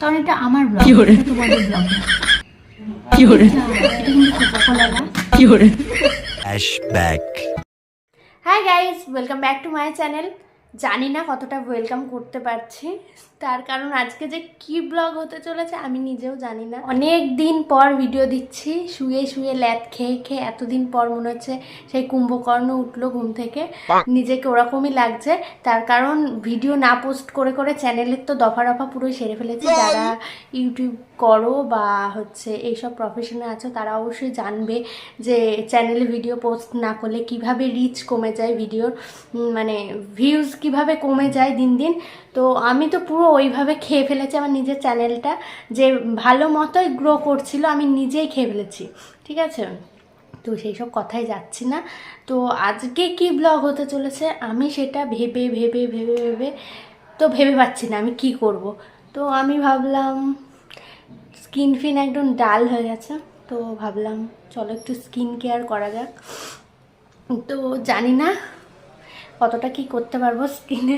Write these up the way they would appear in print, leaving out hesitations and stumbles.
কারণ এটা আমার ব্লগ, এটা তোমাদের ব্লগ না। এটা কিন্তু কোকা-কোলা না। Hi guys, welcome back to my channel. জানি না কতটা ওয়েলকাম করতে পারছি, তার কারণ আজকে যে কি ব্লগ হতে চলেছে আমি নিজেও জানি না। অনেক দিন পর ভিডিও দিচ্ছি, শুয়ে শুয়ে ল্যাদ খেয়ে খেয়ে এতদিন পর মনে হচ্ছে সেই কুম্ভকর্ণ উঠলো ঘুম থেকে, নিজেকে ওরকমই লাগছে। তার কারণ ভিডিও না পোস্ট করে করে চ্যানেলের তো দফা রফা পুরোই সেরে ফেলেছি। যারা ইউটিউব করো বা হচ্ছে এইসব প্রফেশনে আছো তারা অবশ্যই জানবে যে চ্যানেলে ভিডিও পোস্ট না করলে কিভাবে রিচ কমে যায়, ভিডিওর মানে ভিউজ কিভাবে কমে যায় দিন দিন। তো আমি তো পুরো ওইভাবে খেয়ে ফেলেছি আমার নিজের চ্যানেলটা, যে ভালো মতোই গ্রো করছিল আমি নিজেই খেয়ে ফেলেছি, ঠিক আছে। তো সেই সব কথাই যাচ্ছি না। তো আজকে কি ব্লগ হতে চলেছে আমি সেটা ভেবে ভেবে ভেবে ভেবে তো ভেবে পাচ্ছি না আমি কি করব। তো আমি ভাবলাম স্কিন ফিন একদম ডাল হয়ে গেছে, তো ভাবলাম চলো একটু স্কিন কেয়ার করা যাক। তো জানি না কতটা কি করতে পারবো স্কিনে,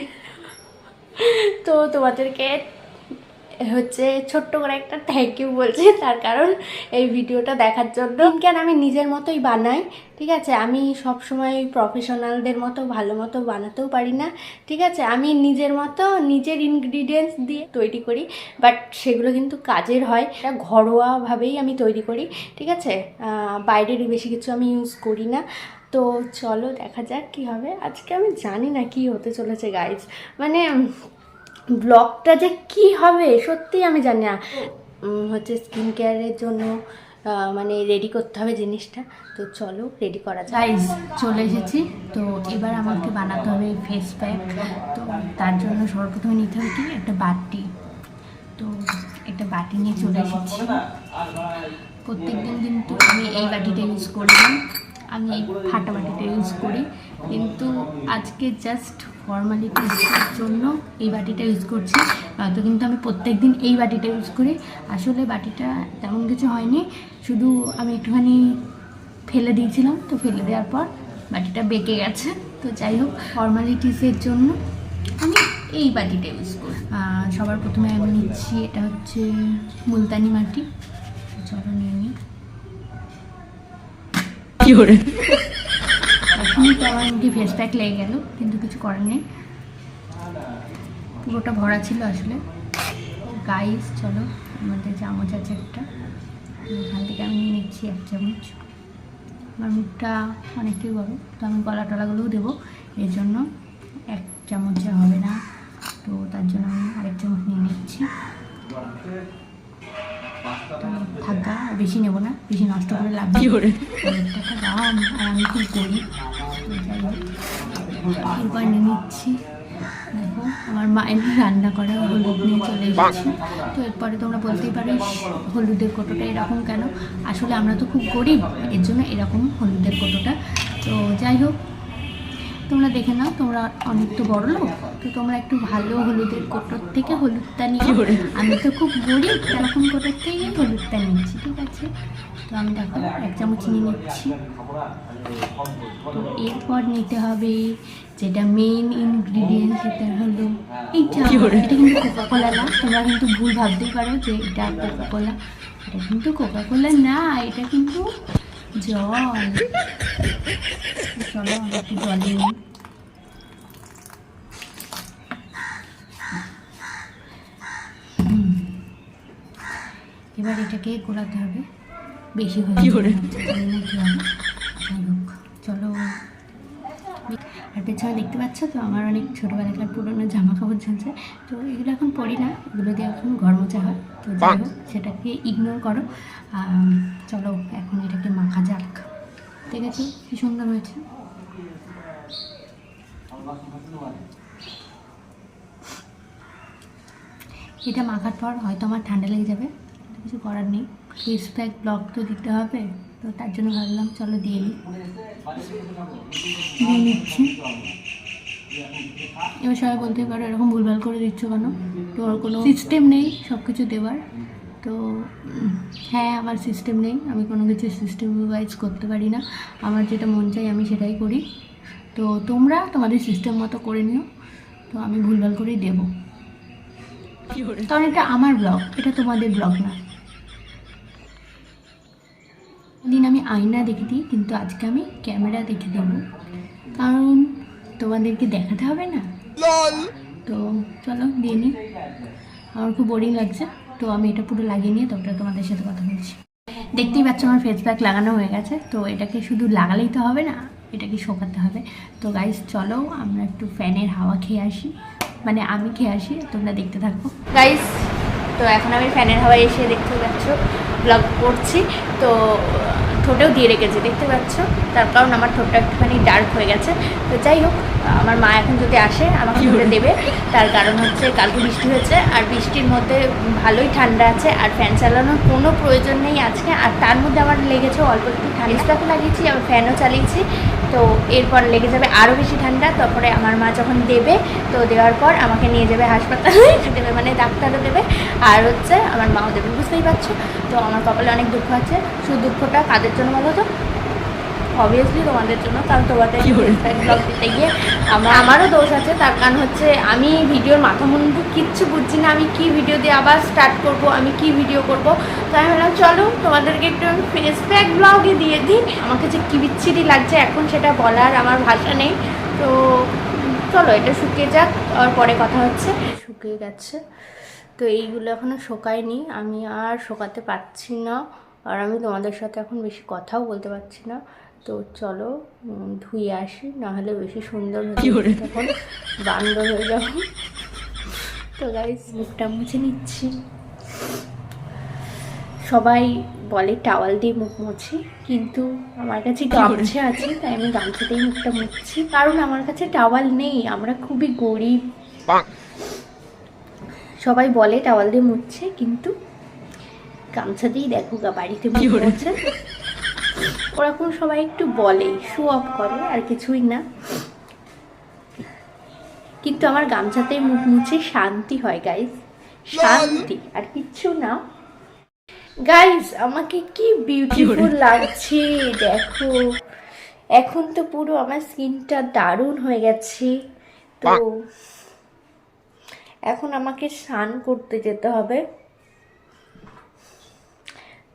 তো তোমাদেরকে হচ্ছে ছোট্ট করে একটা থ্যাংক ইউ বলছি, তার কারণ এই ভিডিওটা দেখার জন্য। কেন আমি নিজের মতোই বানাই, ঠিক আছে। আমি সবসময় প্রফেশনালদের মতো ভালো মতো বানাতেও পারি না, ঠিক আছে। আমি নিজের মতো নিজের ইনগ্রিডিয়েন্টস দিয়ে তৈরি করি, বাট সেগুলো কিন্তু কাজের হয়। এটা ঘরোয়াভাবেই আমি তৈরি করি, ঠিক আছে। বাইরের বেশি কিছু আমি ইউজ করি না। তো চলো দেখা যাক কী হবে আজকে। আমি জানি না কি হতে চলেছে গাইজ, মানে ব্লগটা যে কি হবে সত্যি আমি জানি না। হচ্ছে স্কিন কেয়ারের জন্য মানে রেডি করতে হবে জিনিসটা, তো চলো রেডি করা যায়। গাইজ চলে এসেছি, তো এবার আমাকে বানাতে হবে ফেস প্যাক। তো তার জন্য সর্বপ্রথমে নিতে হবে কি একটা বাটি। তো একটা বাটি নিয়ে চলে এসেছি। প্রত্যেক দিন কিন্তু আমি এই বাটিটা ইউজ করি না, আমি এই ফাটা বাটিটা ইউজ করি, কিন্তু আজকে জাস্ট ফর্মালিটির জন্য এই বাটিটা ইউজ করছি। নয়তো কিন্তু আমি প্রত্যেক দিন এই বাটিটা ইউজ করি। আসলে বাটিটা তেমন কিছু হয়নি, শুধু আমি একটুখানি ফেলে দিয়েছিলাম, তো ফেলে দেওয়ার পর বাটিটা বেঁকে গেছে। তো যাই হোক, ফর্মালিটিসের জন্য আমি এই বাটিটা ইউজ করি। সবার প্রথমে আমি নিচ্ছি, এটা হচ্ছে মুলতানি মাটি। চলো নিয়ে নিই। এখনই তো আমার মুখে ফেস প্যাক লেগে গেল, কিন্তু কিছু করার নেই, পুরোটা ভরা ছিল আসলে। গাইস চলো, আমাদের চামচ আছে একটা, এখান থেকে আমি নিয়ে নিচ্ছি 1 চামচ। আমার মুখটা অনেকটাই বড়, তো আমি গলা টলাগুলোও দেবো, এর জন্য 1 চামচে হবে না, তো তার জন্য আমি আরেক চামচ নিয়ে নিচ্ছি। থাকা বেশি নেবো না, বেশি নষ্ট করে লাভ নেই, টাকা দাম আর আমি খুব করি। যাই হোক, এরপর নিয়ে নিচ্ছি, দেখো আমার মায়ের রান্না করা হলুদ নিয়ে চলে এসেছি। তো এরপরে তোমরা বলতেই পারো হলুদের কোটোটা এরকম কেন, আসলে আমরা তো খুব গরিব, এর জন্য এরকম হলুদের কোটোটা। তো যাই হোক, তোমরা দেখে নাও, তোমরা অনেক তো বড় লোক, তো তোমরা একটু ভালো হলুদের কোটোর থেকে হলুদটা নিয়ে, আমি তো খুব গরিব, এরকম কোটোর থেকেই হলুদটা নিচ্ছি, ঠিক আছে। তো আমি দেখো 1 চামচ নিয়ে নিচ্ছি। তো এরপর নিতে হবে যেটা মেইন ইনগ্রিডিয়েন্ট, সেটা হলো এইটা। এটা কিন্তু কোকা-কোলা না, তোমরা কিন্তু ভুল ভাবতেই পারো যে এটা কোকা-কোলা, এটা কিন্তু কোকা-কোলা না, এটা কিন্তু জল। চলো আমরা একটু জলে নিই। এবার এটাকে গোলাতে হবে, বেশি হয়ে যাবে কি হবে। যাই হোক চলো। আর পেছনে দেখতে পাচ্ছ তো আমার অনেক ছোটোবেলাকার পুরোনো জামা কাপড় ঝুলছে, তো এগুলো এখন পরি না, এগুলো দিয়ে এখন ঘর মোছা হয়। তো যাই হোক, সেটাকে ইগনোর করো। চলো এখন এটাকে মাখা যাক। ঠিক আছে, কি সুন্দর হয়েছে। এটা মাখার পর হয়তো আমার ঠান্ডা লেগে যাবে, কিছু করার নেই, ফেস প্যাক ব্লগ তো দিতে হবে, তো তার জন্য ভাবলাম চলো দিয়ে নিচ্ছি। এবার সবাই বলতে পারো এরকম ভুলভাল করে দিচ্ছ কেন, তো ওর কোনো সিস্টেম নেই সব কিছু দেওয়ার। তো হ্যাঁ, আমার সিস্টেম নেই, আমি কোনো কিছু সিস্টেম ওয়াইজ করতে পারি না, আমার যেটা মন চাই আমি সেটাই করি। তো তোমরা তোমাদের সিস্টেম মতো করে নিও, তো আমি ভুলভাল করেই দেবো। কারণ এটা আমার ব্লগ, এটা তোমাদের ব্লগ না। দিন আমি আয়না দেখে দিই, কিন্তু আজকে আমি ক্যামেরা দেখে দেব, কারণ তোমাদেরকে দেখাতে হবে না। তো চলো দিয়ে নিই, আমার খুব বোরিং লাগছে। তো আমি এটা পুরো লাগিয়ে নিয়ে তারপরে তোমাদের সাথে কথা বলছি। দেখতেই পাচ্ছ আমার ফেস প্যাক লাগানো হয়ে গেছে। তো এটাকে শুধু লাগালেই তো হবে না, এটাকে শোকাতে হবে। তো গাইস চলো আমরা একটু ফ্যানের হাওয়া খেয়ে আসি, মানে আমি খেয়ে আসি, তোমরা দেখতে থাকো গাইস। তো এখন আমি ফ্যানের হাওয়ায় এসে দেখতে পাচ্ছ ব্লগ করছি। তো ঠোঁটেও দিয়ে রেখেছি, দেখতে পাচ্ছ, তার কারণ আমার ঠোঁটটা একটুখানি ডার্ক হয়ে গেছে। তো যাই হোক, আমার মা এখন যদি আসে আমাকে ধরে দেবে, তার কারণ হচ্ছে কালকে বৃষ্টি হয়েছে, আর বৃষ্টির মধ্যে ভালোই ঠান্ডা আছে, আর ফ্যান চালানোর কোনো প্রয়োজন নেই আজকে। আর তার মধ্যে আমার লেগেছে অল্প একটু ঠান্ডা, স্টাফও লাগিয়েছি, আবার ফ্যানও চালিয়েছি। তো এরপর লেগে যাবে আরও বেশি ঠান্ডা। তারপরে আমার মা যখন দেবে, তো দেওয়ার পর আমাকে নিয়ে যাবে হাসপাতালে দেবে, মানে ডাক্তারও দেবে, আর হচ্ছে আমার মাও দেবে, বুঝতেই পারছো। তো আমার কপালে অনেক দুঃখ আছে। শুধু দুঃখটা কাদের জন্য বলো তো? অবভিয়াসলি তোমাদের জন্য, কারণ তোমাদের ব্লগ দিতে গিয়ে আমারও দোষ আছে। তার কারণ হচ্ছে আমি ভিডিওর মাথা মুন্ডু কিচ্ছু বুঝছি না, আমি কি ভিডিও দিয়ে আবার স্টার্ট করব, আমি কি ভিডিও করব। তো আমি ভাবলাম চলো তোমাদেরকে একটু আমি ফেস প্যাক ব্লগে দিয়ে দিই। আমাকে যে কী বিচ্ছিরি লাগছে এখন সেটা বলার আমার ভাষা নেই। তো চলো এটা শুকিয়ে যাক, আর পরে কথা হচ্ছে। শুকিয়ে গেছে, তো এইগুলো এখনও শোকায়নি, আমি আর শোকাতে পারছি না, আর আমি তোমাদের সাথে এখন বেশি কথাও বলতে পারছি না। তো চলো ধুয়ে আসি, নাহলে বেশি সুন্দর হয়ে তখন বান্দর হয়ে যাবো। তো গাইস মুখটা মুছে নিচ্ছি। সবাই বলে টাওয়াল দিয়ে মুখ মুছি, কিন্তু আমার কাছে গামছা আছে, তাই আমি গামছাতেই মুখটা মুছছি, কারণ আমার কাছে টাওয়াল নেই, আমরা খুবই গরিব। সবাই বলে টাওয়াল দিয়ে মুছছে, কিন্তু গামছা দিয়েই দেখো বাড়িতে মুছে। ওরকম সবাই একটু বলে, শো অফ করে, আর কিছুই না। কিন্তু আমার গামছাতেই মুখ মুছে শান্তি হয় গাইস, শান্তি, আর কিচ্ছু না। গাইস আমাকে কি বিউটিফুল লাগছে দেখো, এখন তো পুরো আমার স্কিনটা দারুণ হয়ে গেছে। তো এখন আমাকে স্নান করতে যেতে হবে।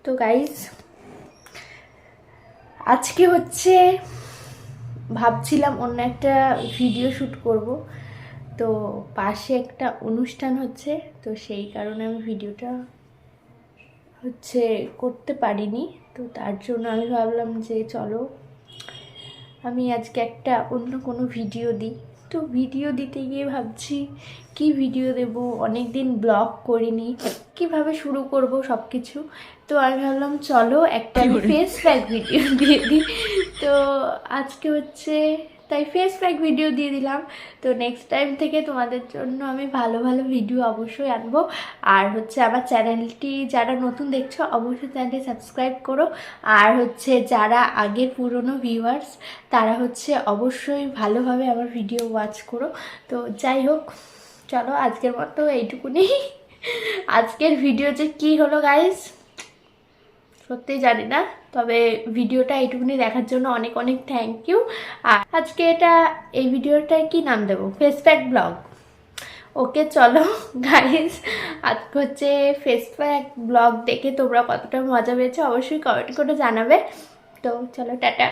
তো গাইস আজকে হচ্ছে ভাবছিলাম অন্য একটা ভিডিও শ্যুট করব, তো পাশে একটা অনুষ্ঠান হচ্ছে, তো সেই কারণে আমি ভিডিওটা হচ্ছে করতে পারিনি। তো তার জন্য আমি ভাবলাম যে চলো আমি আজকে একটা অন্য কোনো ভিডিও দিই। তো ভিডিও দিতে গিয়ে ভাবছি কি ভিডিও দেব, অনেক দিন ব্লগ করিনি, কিভাবে শুরু করব সব কিছু। তো আমি ভাবলাম চলো একটা ফেস প্যাক ভিডিও দিয়ে দিই। তো আজকে হচ্ছে তাই ফেস প্যাক ভিডিও দিয়ে দিলাম। তো নেক্সট টাইম থেকে তোমাদের জন্য আমি ভালো ভালো ভিডিও অবশ্যই আনবো। আর হচ্ছে আমার চ্যানেলটি যারা নতুন দেখছো অবশ্যই চ্যানেলটি সাবস্ক্রাইব করো, আর হচ্ছে যারা আগের পুরনো ভিউয়ার্স তারা হচ্ছে অবশ্যই ভালোভাবে আমার ভিডিও ওয়াচ করো। তো যাই হোক চলো আজকের মতো এইটুকুনি। আজকের ভিডিও যে কী হলো গাইস সত্যিই জানি না, তবে ভিডিওটা এইটুকুনি দেখার জন্য অনেক অনেক থ্যাংক ইউ। আর আজকে এই ভিডিওটায় কি নাম দেবো, ফেস প্যাক ব্লগ। ওকে চলো গাইস, আজকে হচ্ছে ফেস প্যাক ব্লগ দেখে তোমরা কতটা মজা পেয়েছো অবশ্যই কমেন্ট করে জানাবে। তো চলো টাটা।